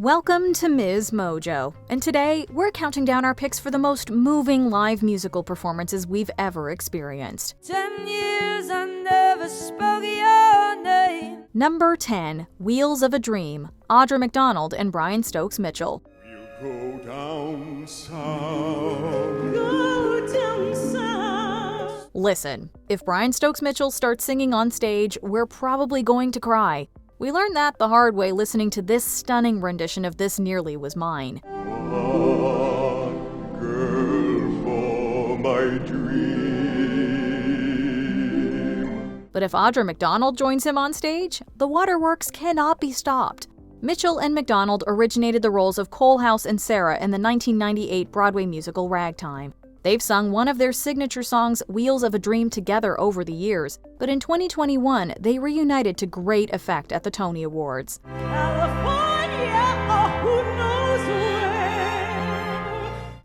Welcome to MsMojo, and today we're counting down our picks for the most moving live musical performances we've ever experienced. 10 years I never spoke your name. Number 10, Wheels of a Dream, Audra McDonald and Brian Stokes Mitchell. We'll go down south. Listen, if Brian Stokes Mitchell starts singing on stage, we're probably going to cry. We learned that the hard way listening to this stunning rendition of This Nearly Was Mine. One girl for my dream. But if Audra McDonald joins him on stage, the waterworks cannot be stopped. Mitchell and McDonald originated the roles of Coalhouse and Sarah in the 1998 Broadway musical Ragtime. They've sung one of their signature songs, Wheels of a Dream, together over the years, but in 2021, they reunited to great effect at the Tony Awards.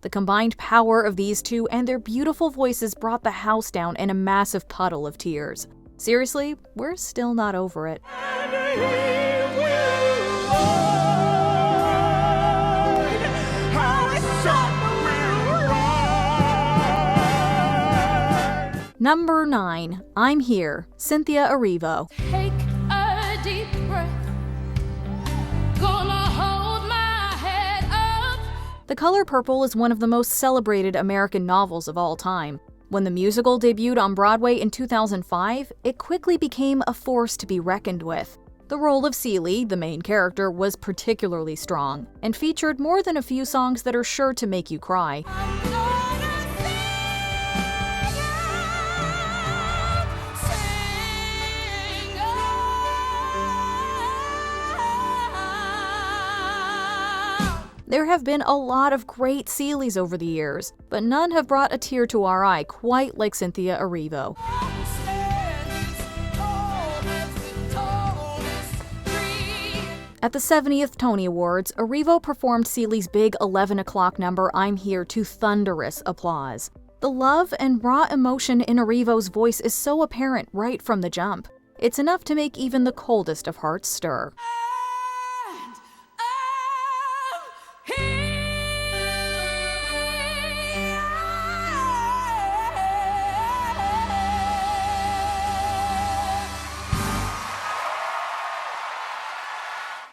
The combined power of these two and their beautiful voices brought the house down in a massive puddle of tears. Seriously, we're still not over it. Number 9, I'm Here, Cynthia Erivo. Take a deep breath. Gonna hold my head up. The Color Purple is one of the most celebrated American novels of all time. When the musical debuted on Broadway in 2005, it quickly became a force to be reckoned with. The role of Celie, the main character, was particularly strong and featured more than a few songs that are sure to make you cry. There have been a lot of great Celies over the years, but none have brought a tear to our eye quite like Cynthia Erivo. At the 70th Tony Awards, Erivo performed Celie's big 11 o'clock number, I'm Here, to thunderous applause. The love and raw emotion in Erivo's voice is so apparent right from the jump. It's enough to make even the coldest of hearts stir.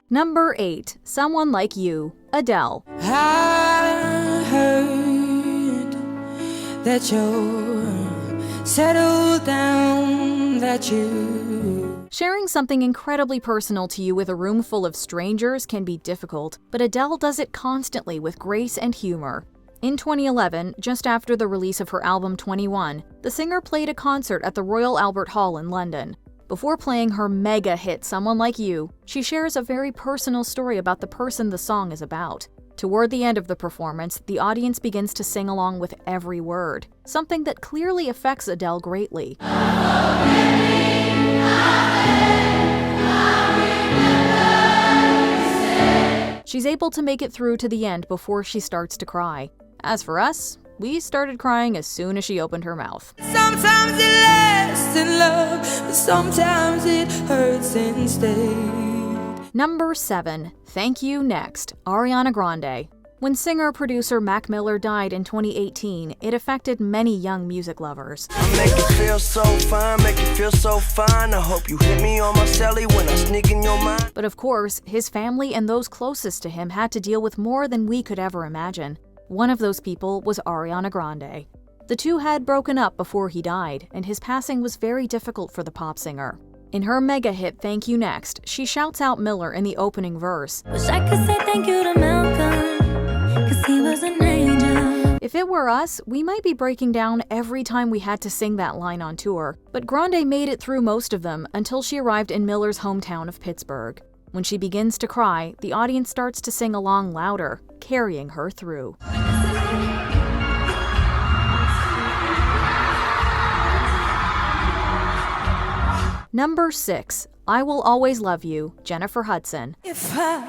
Number 8, Someone Like You, Adele. I heard that you're settled down, that you... Sharing something incredibly personal to you with a room full of strangers can be difficult, but Adele does it constantly with grace and humor. In 2011, just after the release of her album 21, the singer played a concert at the Royal Albert Hall in London. Before playing her mega hit Someone Like You, she shares a very personal story about the person the song is about. Toward the end of the performance, the audience begins to sing along with every word, something that clearly affects Adele greatly. She's able to make it through to the end before she starts to cry. As for us, we started crying as soon as she opened her mouth. Sometimes it lasts in love, but sometimes it hurts instead. Number 7, Thank You Next, Ariana Grande. When singer-producer Mac Miller died in 2018, it affected many young music lovers. Make you feel so fine, make you feel so fine. I hope you hit me on my celly when I sneak in your mind. But of course, his family and those closest to him had to deal with more than we could ever imagine. One of those people was Ariana Grande. The two had broken up before he died, and his passing was very difficult for the pop singer. In her mega hit Thank You Next, she shouts out Miller in the opening verse. Wish I could say thank you to Malcolm, 'cause he was an angel. If it were us, we might be breaking down every time we had to sing that line on tour, but Grande made it through most of them until she arrived in Miller's hometown of Pittsburgh. When she begins to cry, the audience starts to sing along louder, carrying her through. Number 6, I Will Always Love You, Jennifer Hudson. If I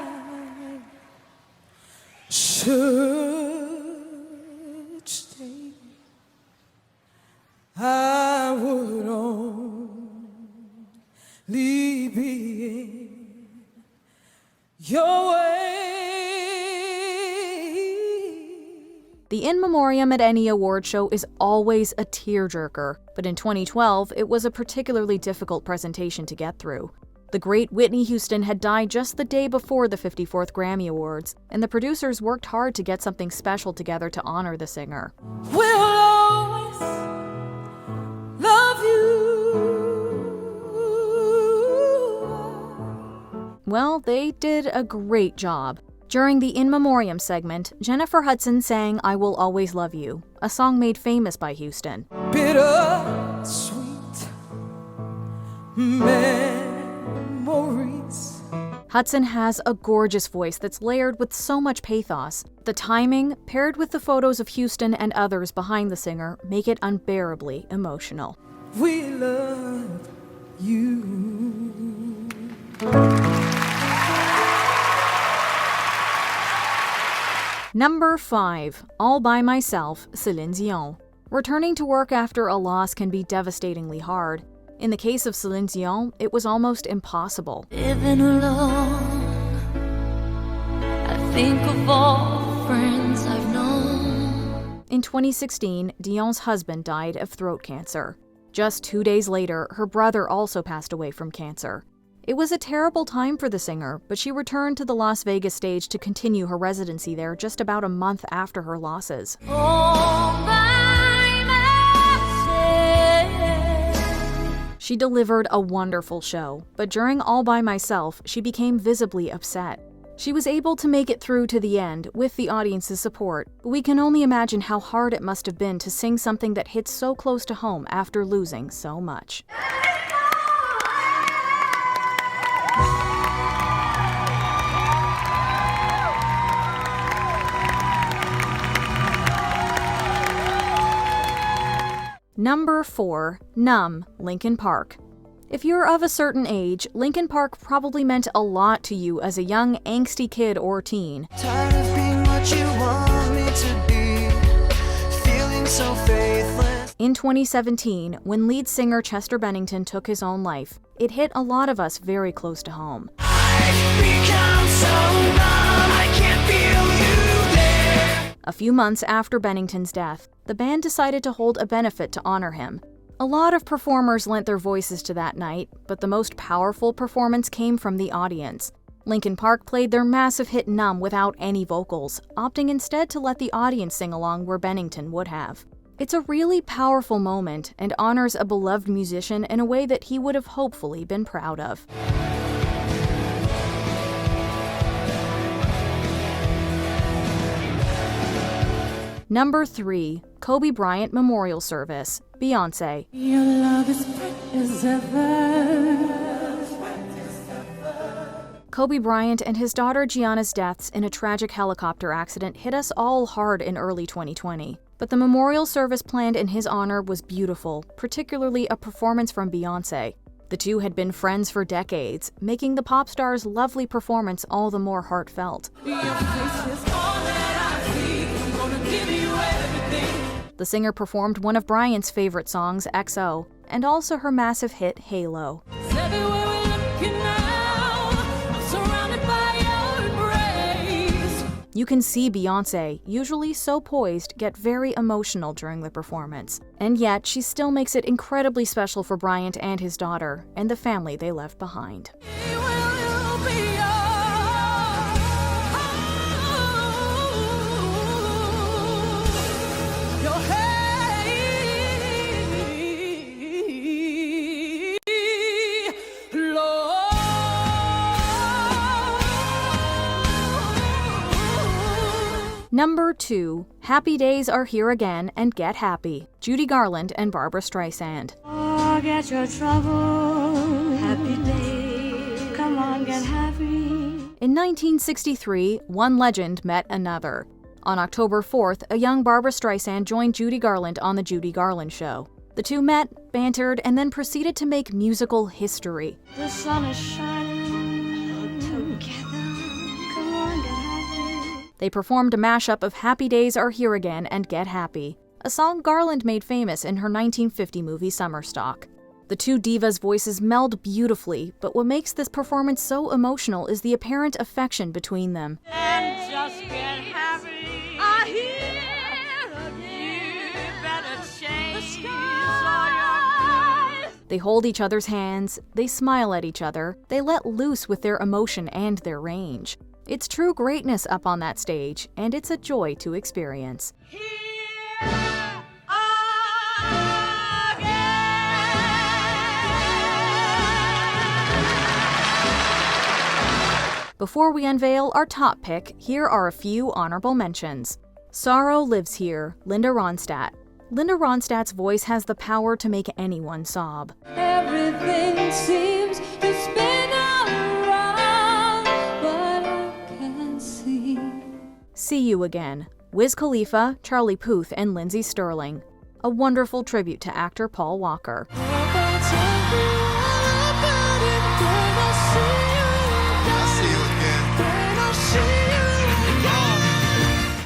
should stay, I would only be in your way. The In Memoriam at any award show is always a tearjerker, but in 2012, it was a particularly difficult presentation to get through. The great Whitney Houston had died just the day before the 54th Grammy Awards, and the producers worked hard to get something special together to honor the singer. We'll always love you. Well, they did a great job. During the In Memoriam segment, Jennifer Hudson sang I Will Always Love You, a song made famous by Houston. Bitter, sweet memories. Hudson has a gorgeous voice that's layered with so much pathos. The timing, paired with the photos of Houston and others behind the singer, make it unbearably emotional. We love you. Number 5. All by Myself, Celine Dion. Returning to work after a loss can be devastatingly hard. In the case of Celine Dion, it was almost impossible. Living alone, I think of all the friends I've known. In 2016, Dion's husband died of throat cancer. Just 2 days later, her brother also passed away from cancer. It was a terrible time for the singer, but she returned to the Las Vegas stage to continue her residency there just about a month after her losses. All by myself. She delivered a wonderful show, but during All by Myself, she became visibly upset. She was able to make it through to the end with the audience's support, but we can only imagine how hard it must have been to sing something that hits so close to home after losing so much. Number 4. Numb, Linkin Park. If you're of a certain age, Linkin Park probably meant a lot to you as a young, angsty kid or teen. Tired of being what you want me to be, feeling so faithless. In 2017, when lead singer Chester Bennington took his own life, it hit a lot of us very close to home. I've become so numb, I can't feel you there. A few months after Bennington's death, the band decided to hold a benefit to honor him. A lot of performers lent their voices to that night, but the most powerful performance came from the audience. Linkin Park played their massive hit Numb without any vocals, opting instead to let the audience sing along where Bennington would have. It's a really powerful moment and honors a beloved musician in a way that he would have hopefully been proud of. Number 3. Kobe Bryant Memorial Service, Beyoncé. Your love is precious ever. Kobe Bryant and his daughter Gianna's deaths in a tragic helicopter accident hit us all hard in early 2020. But the memorial service planned in his honor was beautiful, particularly a performance from Beyoncé. The two had been friends for decades, making the pop star's lovely performance all the more heartfelt. Your face is all that I see. I'm gonna give you everything. The singer performed one of Bryant's favorite songs, XO, and also her massive hit, Halo. Everywhere we're looking now, I'm surrounded by your embrace. You can see Beyoncé, usually so poised, get very emotional during the performance. And yet, she still makes it incredibly special for Bryant and his daughter, and the family they left behind. We will be your hey, Lord. Number 2. Happy Days Are Here Again and Get Happy, Judy Garland and Barbra Streisand. Forget your trouble, happy day. Come on, get happy. In 1963, one legend met another. On October 4th, a young Barbra Streisand joined Judy Garland on The Judy Garland Show. The two met, bantered, and then proceeded to make musical history. The sun is shining together. Come on, get happy. They performed a mashup of Happy Days Are Here Again and Get Happy, a song Garland made famous in her 1950 movie Summer Stock. The two divas' voices meld beautifully, but what makes this performance so emotional is the apparent affection between them. And just get happy. I hear They hold each other's hands, they smile at each other, they let loose with their emotion and their range. It's true greatness up on that stage, and it's a joy to experience. Before we unveil our top pick, here are a few honorable mentions. Sorrow Lives Here, Linda Ronstadt. Linda Ronstadt's voice has the power to make anyone sob. Everything seems to spin around, but I can't see. See You Again, Wiz Khalifa, Charlie Puth, and Lindsey Sterling. A wonderful tribute to actor Paul Walker.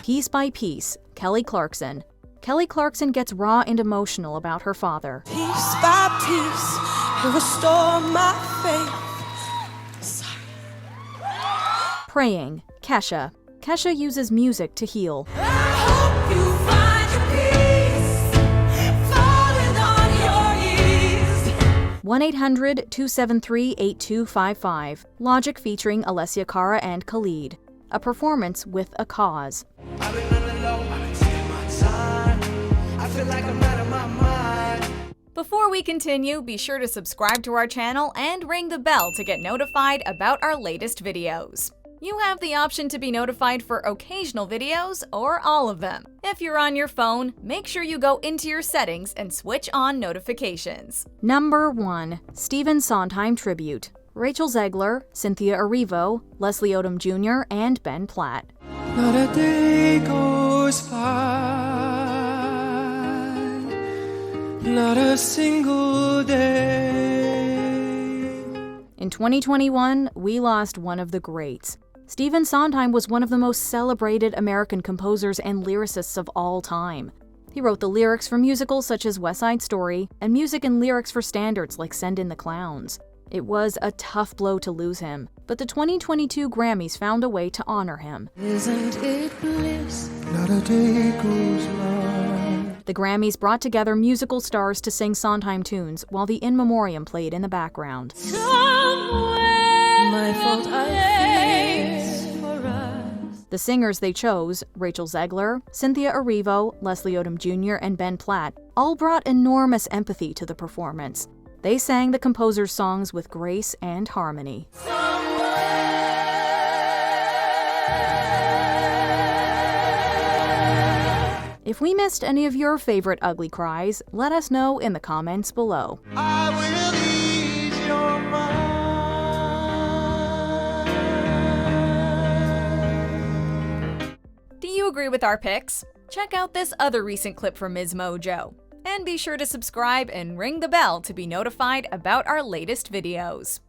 Piece by Piece, Kelly Clarkson. Kelly Clarkson gets raw and emotional about her father. Piece by piece, you restore my faith. Sorry. Praying, Kesha. Kesha uses music to heal. I hope you find your peace, falling on your knees. 1-800-273-8255. Logic featuring Alessia Cara and Khalid. A performance with a cause. I've been on the low, I've been taking my time. I feel like I'm out of my mind. Before we continue, be sure to subscribe to our channel and ring the bell to get notified about our latest videos. You have the option to be notified for occasional videos or all of them. If you're on your phone, make sure you go into your settings and switch on notifications. Number 1. Stephen Sondheim Tribute. Rachel Zegler, Cynthia Erivo, Leslie Odom Jr., and Ben Platt. Not a day goes by, not a single day. In 2021, we lost one of the greats. Stephen Sondheim was one of the most celebrated American composers and lyricists of all time. He wrote the lyrics for musicals such as West Side Story, and music and lyrics for standards like Send in the Clowns. It was a tough blow to lose him, but the 2022 Grammys found a way to honor him. Isn't it bliss? Not a day goes by. The Grammys brought together musical stars to sing Sondheim tunes while the In Memoriam played in the background. My fault I face for us. The singers they chose, Rachel Zegler, Cynthia Erivo, Leslie Odom Jr., and Ben Platt, all brought enormous empathy to the performance. They sang the composer's songs with grace and harmony. If we missed any of your favorite ugly cries, let us know in the comments below. I will ease your mind. Do you agree with our picks? Check out this other recent clip from MsMojo. And be sure to subscribe and ring the bell to be notified about our latest videos.